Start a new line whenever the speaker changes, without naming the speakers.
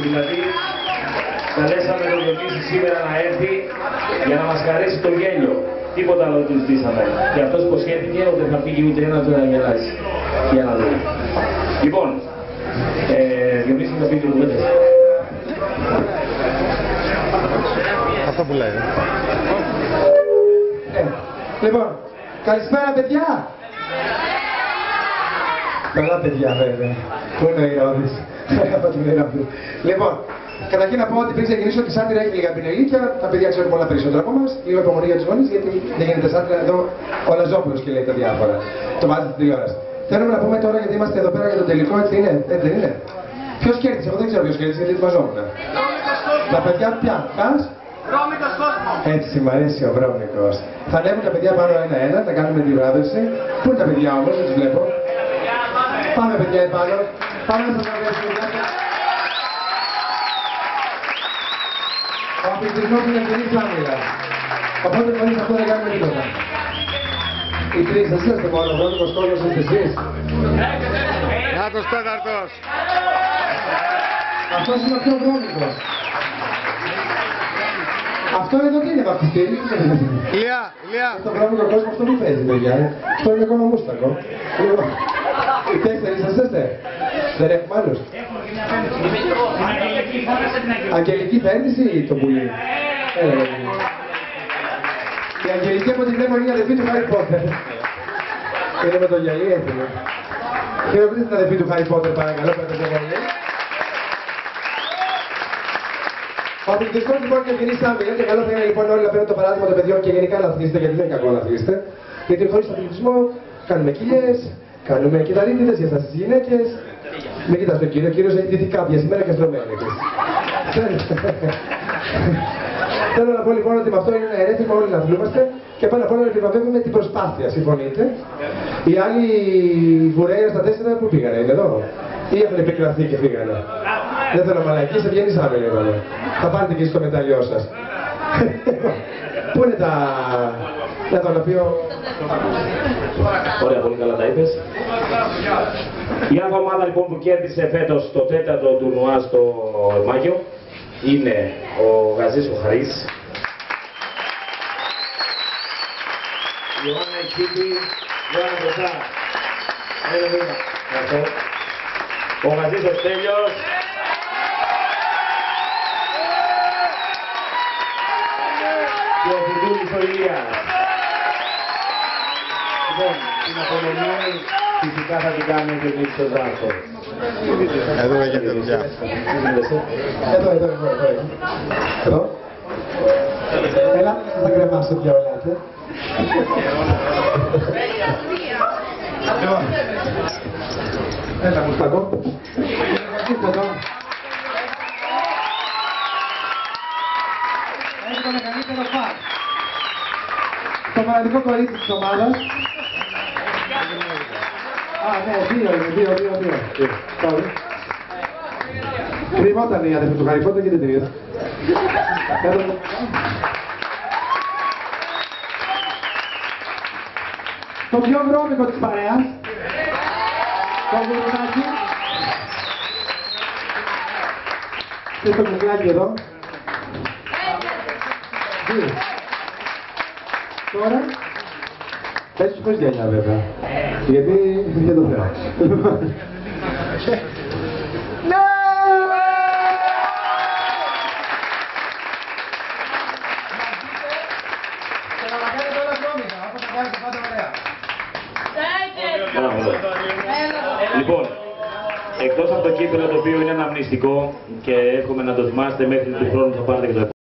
δηλαδή. Καλέσαμε τον Διονύση σήμερα να έρθει για να μας χαρίσει το γέλιο. Τίποτα άλλο δεν του ζητήσαμε. Και αυτός υποσχέθηκε ότι δεν θα φύγει ούτε ένας να γελάσει. Για να δούμε. Λοιπόν, Διονύση θα πει λίγο κουβέντες.
Αυτό που λέει.
Λοιπόν, καλησπέρα παιδιά! Καλά παιδιά βέβαια. Πού είναι ο Ηρώδης. Από την Ηρώδη. Λοιπόν, καταρχήν να πω ότι πριν ξεκινήσω ότι σάτυρα έχει λίγα πινελίκια, τα παιδιά ξέρουν πολλά περισσότερα από εμάς. Λίγο υπομονή για τους γονείς, γιατί δεν γίνεται σάτυρα εδώ ο Λαζόπουλος και λέει τα διάφορα. Το βάζει στην τηλεόραση. Θέλουμε να πούμε τώρα γιατί είμαστε εδώ πέρα για το τελικό, έτσι είναι, έτσι δεν είναι. Ποιος κέρδισε, εγώ δεν ξέρω ποιος κέρδισε, γιατί ετοιμαζόμουν. Τα παιδιά πια, πας.
Βρώμικος κόσμος.
Έτσι, μ' αρέσει ο Βρώμικος. Θα ανέβουν τα παιδιά πάνω ένα-ένα, θα κάνουμε την βράβευση. Πού είναι τα παιδιά όμως, δεν τους βλέπω. Πάμε παιδιά επάνω. Πάμε να σας αρέσει. Ο απειλητισμός είναι πολύ φλάμιλα. Οπότε χωρίς αυτό δεν κάνουμε τίποτα. Οι τρεις σας είστε μόνο, ο Βρώμικος κόσμος είστε εσείς.
Νάτος τέταρτος.
Αυτός είναι ο πιο Βρώμικος. Αυτό εδώ τι είναι βαπτιστήρι.
Ηλία, Ηλία.
Το βρώμικο κόσμο αυτό που παίζει παιδιά. Αυτό είναι ακόμα μούστακο. Οι τέσσερις σας είστε. Δεν έχουμε άλλους. Αγγελική θα έρθει ή το πουλί. Η Αγγελική από την βλέπω είναι αδερφή του Χάρι Πότερ. Είναι με το γυαλί έτοιμο. Χαιρετίστε την αδερφή του Χάρι Πότερ παρακαλώ πέρα το γυαλί. Ο αθλητισμός λοιπόν ξεκινήσει άμυνα και καλό θα είναι λοιπόν όλοι να παίρνουν το παράδειγμα των παιδιών και γενικά να αθλήσετε γιατί δεν είναι κακό να αθλήσετε. Γιατί χωρίς αθλητισμό κάνουμε κοιλιές, κάνουμε κυταρίτιδες για σας τις γυναίκες. Μην κοιτάς τον κύριο, ο κύριος έχει ντυθεί κάποια σήμερα και στρωμένη. Θέλω να πω λοιπόν ότι με αυτό είναι ένα ερέθιμο όλοι να αθλούμαστε και πάνω απ' όλα να επιβραβεύουμε την προσπάθεια, συμφωνείτε. Οι άλλοι βουρέιοι στα 4 που πήγανε, είναι εδώ. Ή έχουν επικραθεί και φύγανε. Δεν θέλω μαλακίες, ευγενείς άμενοι εδώ. Θα πάρετε και στο μεταλλιό σας. Πού είναι τα... να το αναπείω...
Ωραία, πολύ καλά τα είπες. Η άλλη ομάδα λοιπόν που κέρδισε φέτος το τέταρτο τουρνουά στο Μάγιο είναι ο Γαζής ο Χαρής. Η Ιωάννα Εκπίτη, Ιωάννα μπροστά. Ένα βήμα. Αυτό. Ο Γαζής ο Στέλιος. Και ο Φουντούλης ο Ηλίας. Λοιπόν, την απονομία φυσικά θα την κάνουμε και εμείς στο Ζάρκο.
Εδώ έγινε δουλειά.
Εδώ. Έλα, θα κρεμάσω πια ολάτε. Έλα, Μουστακό. Ήρθε εδώ. Έχει το μεγαλύτερο φαν. Το μοναδικό κορίτσι της ομάδας. Α, ναι, δύο. Sorry. Κρυβόταν η αδερφή του Χάρι Πότερ και δεν την είδα. Το πιο βρώμικο της παρέας. Το γουρνάκι. Και το κουκλάκι εδώ. Δύο. Τώρα, πες σου χωρίς γυαλιά βέβαια. Γιατί δεν το θέλω. Ναι! Και να μαγάρετε όλα βρώμικα, όπως θα κάνετε πάντα ωραία.
Λοιπόν, εκτός από το κύπελλο το οποίο είναι αναμνηστικό και εύχομαι να το θυμάστε μέχρι του χρόνου θα πάρετε και το